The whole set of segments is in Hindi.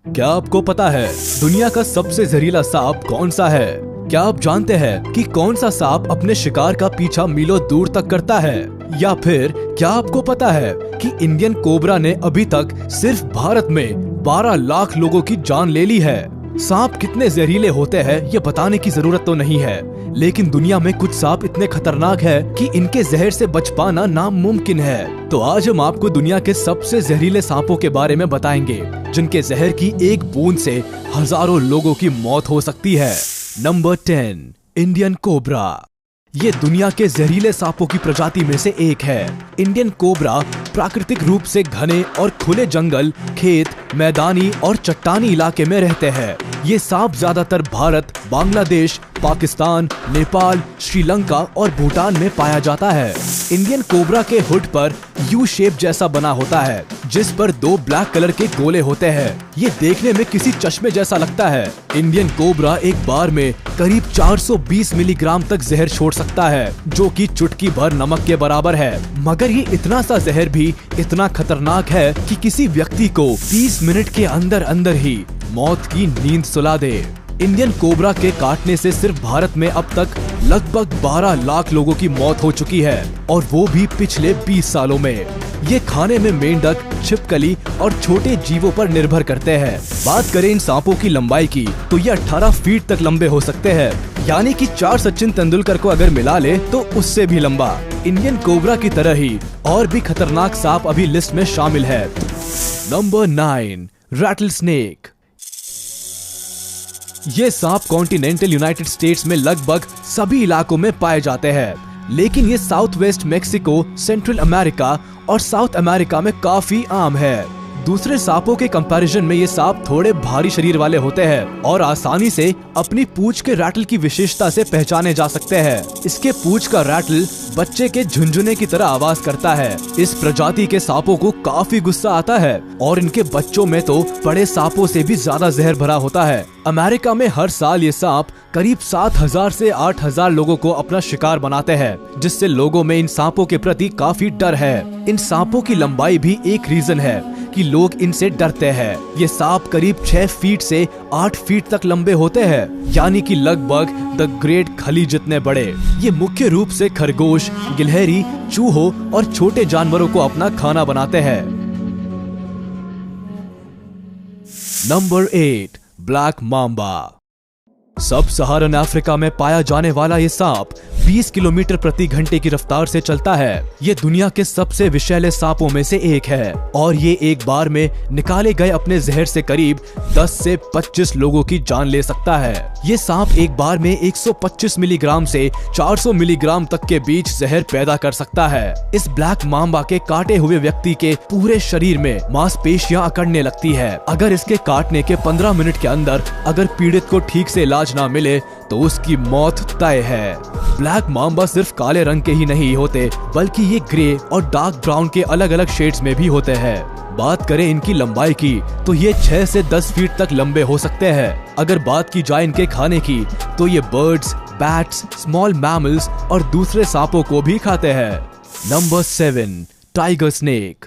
क्या आपको पता है दुनिया का सबसे जहरीला सांप कौन सा है? क्या आप जानते हैं कि कौन सा सांप अपने शिकार का पीछा मीलों दूर तक करता है? या फिर क्या आपको पता है कि इंडियन कोबरा ने अभी तक सिर्फ भारत में 12 लाख लोगों की जान ले ली है? सांप कितने जहरीले होते हैं ये बताने की जरूरत तो नहीं है, लेकिन दुनिया में कुछ सांप इतने खतरनाक है कि इनके जहर से बच पाना नामुमकिन है। तो आज हम आपको दुनिया के सबसे जहरीले सांपों के बारे में बताएंगे, जिनके जहर की एक बूंद से हजारों लोगों की मौत हो सकती है। Number 10, Indian cobra. ये दुनिया के जहरीले सांपों की प्रजाति में से एक है। इंडियन कोबरा प्राकृतिक रूप से घने और खुले जंगल, खेत, मैदानी और चट्टानी इलाके में रहते हैं। ये सांप ज्यादातर भारत, बांग्लादेश, पाकिस्तान, नेपाल, श्रीलंका और भूटान में पाया जाता है। इंडियन कोबरा के हुड पर यू शेप जैसा बना होता है, जिस पर 2 ब्लैक कलर के गोले होते हैं। ये देखने में किसी चश्मे जैसा लगता है। इंडियन कोबरा एक बार में करीब 420 मिलीग्राम तक जहर छोड़ सकता है, जो कि चुटकी भर नमक के बराबर है। मगर ये इतना सा जहर भी इतना खतरनाक है कि किसी व्यक्ति को 30 मिनट के अंदर अंदर ही मौत की नींद सुला दे। इंडियन कोबरा के काटने से सिर्फ भारत में अब तक लगभग 12 लाख लोगों की मौत हो चुकी है, और वो भी पिछले 20 सालों में। ये खाने में मेंढक, छिपकली और छोटे जीवों पर निर्भर करते हैं। बात करें इन सांपों की लंबाई की, तो ये 18 फीट तक लंबे हो सकते हैं, यानी कि 4 सचिन तेंदुलकर को अगर मिला ले तो उससे भी लंबा। इंडियन कोबरा की तरह ही और भी खतरनाक सांप अभी लिस्ट में शामिल है। Number 9, rattle snake. ये सांप कॉन्टिनेंटल यूनाइटेड स्टेट्स में लगभग सभी इलाकों में पाए जाते हैं, लेकिन ये south west Mexico, central America और साउथ अमेरिका में काफी आम है। दूसरे सांपों के कंपैरिजन में ये सांप थोड़े भारी शरीर वाले होते हैं और आसानी से अपनी पूंछ के रैटल की विशेषता से पहचाने जा सकते हैं। इसके पूंछ का रैटल बच्चे के झुनझुने की तरह आवाज करता है। इस प्रजाति के सांपों को काफी गुस्सा आता है और इनके बच्चों में तो बड़े सांपों से भी ज्यादा जहर भरा होता है। अमेरिका में हर साल ये सांप करीब 7,000 से 8,000 लोगों को अपना शिकार बनाते हैं, जिससे लोगों में इन सांपों के प्रति काफी डर है। इन सांपों की लंबाई भी एक रीजन है कि लोग इनसे डरते हैं। ये सांप करीब 6 फीट से 8 फीट तक लंबे होते हैं, यानी कि लगभग द ग्रेट खली जितने बड़े। ये मुख्य रूप से खरगोश, गिलहरी, चूहों और छोटे जानवरों को अपना खाना बनाते हैं। Number 8, black Mamba. सब सहारन अफ्रीका में पाया जाने वाला ये सांप 20 किलोमीटर प्रति घंटे की रफ्तार से चलता है। ये दुनिया के सबसे विषैले सांपों में से एक है और ये एक बार में निकाले गए अपने जहर से करीब 10 से 25 लोगों की जान ले सकता है। ये सांप एक बार में 125 मिलीग्राम से 400 मिलीग्राम तक के बीच जहर पैदा कर सकता है। इस ब्लैक मांबा के काटे हुए व्यक्ति के पूरे शरीर में मांसपेशियां अकड़ने लगती है। अगर इसके काटने के 15 मिनट के अंदर अगर पीड़ित को ठीक से इलाज ना मिले तो उसकी मौत तय है। ब्लैक मांबा सिर्फ काले रंग के ही नहीं होते, बल्कि ये ग्रे और डार्क ब्राउन के अलग अलग शेड्स में भी होते हैं। बात करें इनकी लंबाई की, तो ये 6 से 10 फीट तक लंबे हो सकते हैं। अगर बात की जाए इनके खाने की, तो ये बर्ड्स, बैट्स, स्मॉल मैमल्स और दूसरे सांपों को भी खाते हैं। Number 7, tiger snake.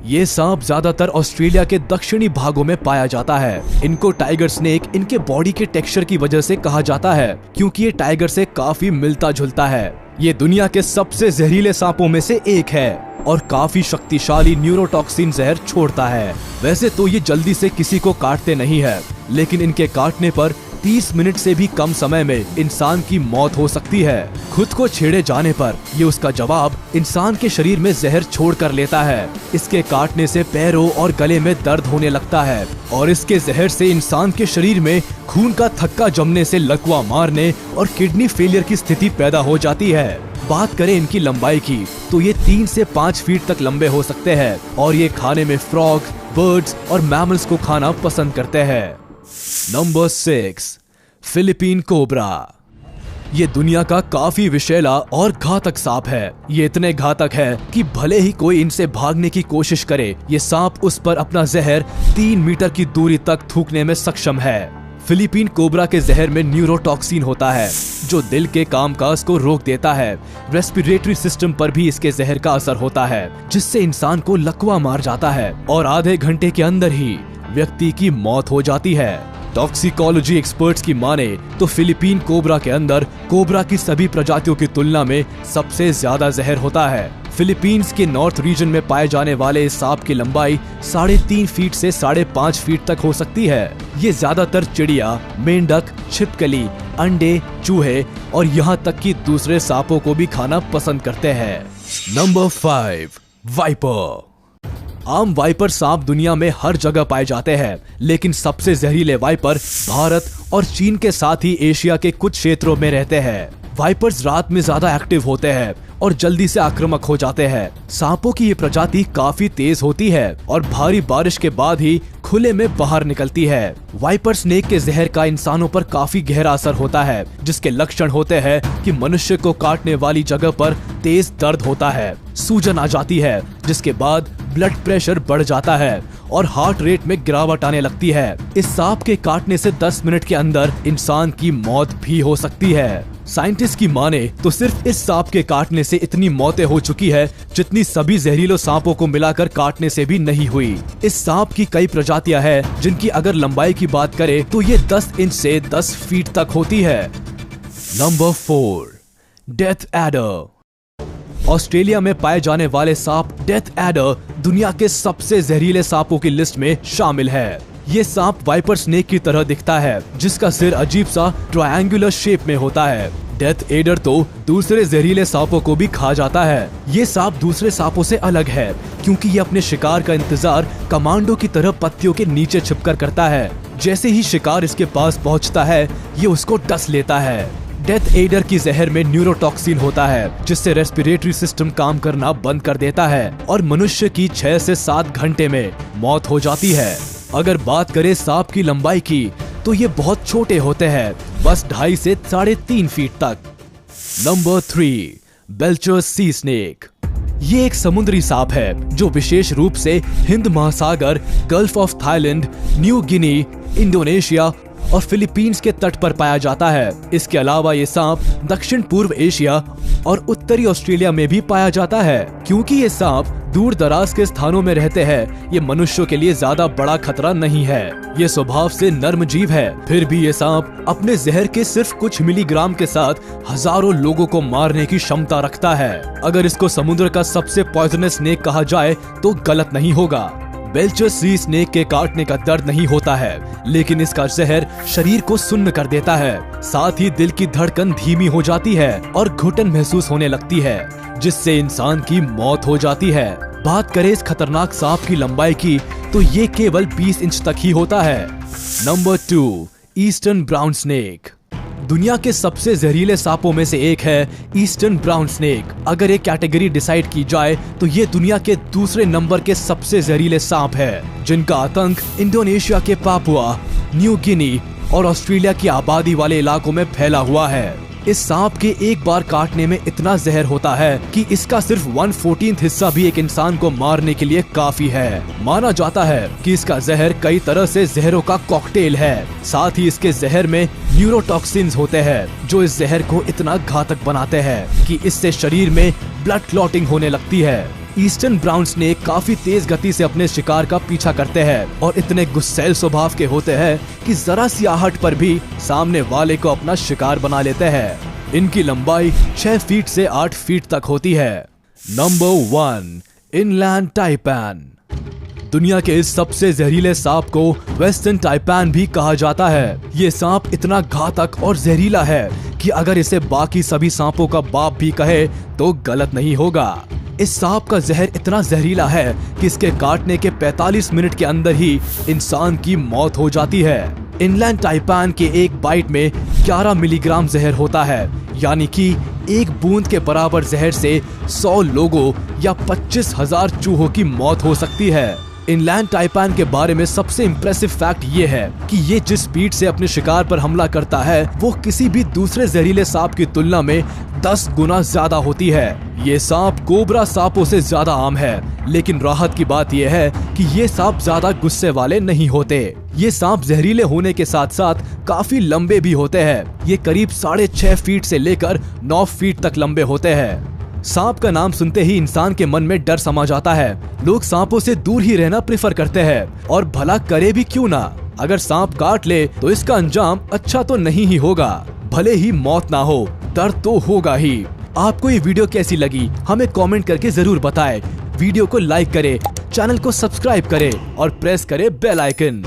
ये सांप ज्यादातर ऑस्ट्रेलिया के दक्षिणी भागों में पाया जाता है। इनको टाइगर स्नेक इनके बॉडी के टेक्सचर की वजह से कहा जाता है, क्योंकि ये टाइगर से काफी मिलता जुलता है। ये दुनिया के सबसे जहरीले सांपों में से एक है और काफी शक्तिशाली न्यूरोटॉक्सिन जहर छोड़ता है। वैसे तो ये जल्दी से किसी को काटते नहीं है, लेकिन इनके काटने पर 30 मिनट से भी कम समय में इंसान की मौत हो सकती है। खुद को छेड़े जाने पर ये उसका जवाब इंसान के शरीर में जहर छोड़ कर लेता है। इसके काटने से पैरों और गले में दर्द होने लगता है और इसके जहर से इंसान के शरीर में खून का थक्का जमने से लकवा मारने और किडनी फेलियर की स्थिति पैदा हो जाती है। बात करें इनकी लंबाई की, तो ये 3 से 5 फीट तक लंबे हो सकते हैं और ये खाने में फ्रॉग, बर्ड्स और मैमल्स को खाना पसंद करते हैं। Number 6, Philippine cobra. ये दुनिया का काफी विषैला और घातक सांप है। ये इतने घातक है कि भले ही कोई इनसे भागने की कोशिश करे, ये सांप उस पर अपना जहर 3 मीटर की दूरी तक थूकने में सक्षम है। फिलीपीन कोबरा के जहर में न्यूरोटॉक्सिन होता है, जो दिल के कामकाज को रोक देता है। रेस्पिरेटरी सिस्टम पर भी इसके जहर का असर होता है, जिससे इंसान को लकवा मार जाता है और आधे घंटे के अंदर ही व्यक्ति की मौत हो जाती है। टॉक्सिकोलॉजी एक्सपर्ट्स की माने तो फिलीपीन कोबरा के अंदर कोबरा की सभी प्रजातियों की तुलना में सबसे ज्यादा जहर होता है। फिलीपींस के नॉर्थ रीजन में पाए जाने वाले इस सांप की लंबाई 3.5 फीट से 5.5 फीट तक हो सकती है। ये ज्यादातर चिड़िया, मेंढक, छिपकली, अंडे, चूहे और यहाँ तक कि दूसरे सांपों को भी खाना पसंद करते हैं। Number 5, wiper. आम वाइपर सांप दुनिया में हर जगह पाए जाते हैं, लेकिन सबसे जहरीले वाइपर भारत और चीन के साथ ही एशिया के कुछ क्षेत्रों में रहते हैं। वाइपर्स रात में ज्यादा एक्टिव होते हैं और जल्दी से आक्रामक हो जाते हैं। सांपों की ये प्रजाति काफी तेज होती है और भारी बारिश के बाद ही खुले में बाहर निकलती है। वाइपर स्नेक के जहर का इंसानों पर काफी गहरा असर होता है, जिसके लक्षण होते हैं कि मनुष्य को काटने वाली जगह पर तेज दर्द होता है, सूजन आ जाती है, जिसके बाद ब्लड प्रेशर बढ़ जाता है और हार्ट रेट में गिरावट आने लगती है। इस सांप के काटने से 10 मिनट के अंदर इंसान की मौत भी हो सकती है। साइंटिस्ट की माने तो सिर्फ इस सांप के काटने से इतनी मौतें हो चुकी है जितनी सभी जहरीले सांपों को मिलाकर काटने से भी नहीं हुई। इस सांप की कई प्रजातियां हैं जिनकी अगर लंबाई की बात करें तो ये 10 इंच से 10 फीट तक होती है। Number 4, death adder. ऑस्ट्रेलिया में पाए जाने वाले सांप डेथ एडर दुनिया के सबसे जहरीले सांपों की लिस्ट में शामिल है। ये सांप वाइपर स्नेक की तरह दिखता है, जिसका सिर अजीब सा ट्रायंगुलर शेप में होता है। डेथ एडर तो दूसरे जहरीले सांपों को भी खा जाता है। ये सांप दूसरे सांपों से अलग है क्योंकि ये अपने शिकार का इंतजार कमांडो की तरह पत्तियों के नीचे छिपकर करता है। जैसे ही शिकार इसके पास पहुंचता है, ये उसको डस लेता है। डेथ एडर की जहर में न्यूरोटॉक्सिन होता है, जिससे रेस्पिरेटरी सिस्टम काम करना बंद कर देता है और मनुष्य की 6 से 7 घंटे में मौत हो जाती है। अगर बात करें सांप की लंबाई की तो ये बहुत छोटे होते हैं, बस 2.5 से 3.5 फीट तक। नंबर 3, बेल्चर सी स्नेक। ये एक समुद्री सांप है जो विशेष रूप से हिंद महासागर, gulf of Thailand, New Guinea, Indonesia और फिलीपींस के तट पर पाया जाता है। इसके अलावा ये सांप दक्षिण पूर्व एशिया और उत्तरी ऑस्ट्रेलिया में भी पाया जाता है। क्योंकि ये सांप दूर दराज के स्थानों में रहते हैं, ये मनुष्यों के लिए ज्यादा बड़ा खतरा नहीं है। ये स्वभाव से नर्म जीव है, फिर भी ये सांप अपने जहर के सिर्फ कुछ मिलीग्राम के साथ हजारों लोगों को मारने की क्षमता रखता है। अगर इसको समुद्र का सबसे पॉइजनस स्नेक कहा जाए तो गलत नहीं होगा। बेल्चर सी स्नेक के काटने का दर्द नहीं होता है, लेकिन इसका जहर शरीर को सुन्न कर देता है। साथ ही दिल की धड़कन धीमी हो जाती है और घुटन महसूस होने लगती है, जिससे इंसान की मौत हो जाती है। बात करें इस खतरनाक सांप की लंबाई की तो ये केवल 20 इंच तक ही होता है। Number 2, eastern brown snake. दुनिया के सबसे जहरीले सांपों में से एक है ईस्टर्न ब्राउन स्नेक। अगर एक कैटेगरी डिसाइड की जाए तो ये दुनिया के दूसरे नंबर के सबसे जहरीले सांप है, जिनका आतंक इंडोनेशिया के पापुआ, न्यू गिनी और ऑस्ट्रेलिया की आबादी वाले इलाकों में फैला हुआ है। इस सांप के एक बार काटने में इतना जहर होता है कि इसका सिर्फ 1/14 हिस्सा भी एक इंसान को मारने के लिए काफी है। माना जाता है कि इसका जहर कई तरह से जहरों का कॉकटेल है। साथ ही इसके जहर में न्यूरोटॉक्सिन्स होते हैं जो इस जहर को इतना घातक बनाते हैं कि इससे शरीर में ब्लड क्लॉटिंग होने लगती है। ईस्टर्न ब्राउन स्नेक काफी तेज गति से अपने शिकार का पीछा करते हैं और इतने गुस्सैल स्वभाव के होते हैं कि जरा सी आहट पर भी सामने वाले को अपना शिकार बना लेते हैं। इनकी लंबाई 6 फीट से 8 फीट तक होती है। Number 1, inland taipan. दुनिया के इस सबसे जहरीले सांप को वेस्टर्न टाइपैन भी कहा जाता है। ये सांप इतना घातक और जहरीला है कि अगर इसे बाकी सभी सांपों का बाप भी कहे तो गलत नहीं होगा। इस सांप का जहर इतना जहरीला है कि इसके काटने के 45 मिनट के अंदर ही इंसान की मौत हो जाती है। इनलैंड टाइपैन के एक बाइट में 11 मिलीग्राम जहर होता है, यानी कि एक बूंद के बराबर जहर से 100 लोगों या 25,000 चूहों की मौत हो सकती है। इनलैंड टाइपैन के बारे में सबसे इम्प्रेसिव फैक्ट ये है कि ये जिस स्पीड से अपने शिकार पर हमला करता है वो किसी भी दूसरे जहरीले सांप की तुलना में 10 गुना ज्यादा होती है। ये सांप कोबरा सांपों से ज्यादा आम है, लेकिन राहत की बात यह है कि ये सांप ज्यादा गुस्से वाले नहीं होते। ये सांप जहरीले होने के साथ साथ काफी लंबे भी होते हैं। ये करीब 6.5 फीट से लेकर 9 फीट तक लंबे होते हैं। सांप का नाम सुनते ही इंसान के मन में डर समा जाता है। लोग सांपों से दूर ही रहना प्रेफर करते हैं और भला करे भी क्यों ना। अगर सांप काट ले तो इसका अंजाम अच्छा तो नहीं ही होगा। भले ही मौत ना हो, दर्द तो होगा ही। आपको ये वीडियो कैसी लगी हमें कमेंट करके जरूर बताएं। वीडियो को लाइक करें, चैनल को सब्सक्राइब करें और प्रेस करें बेल आइकन।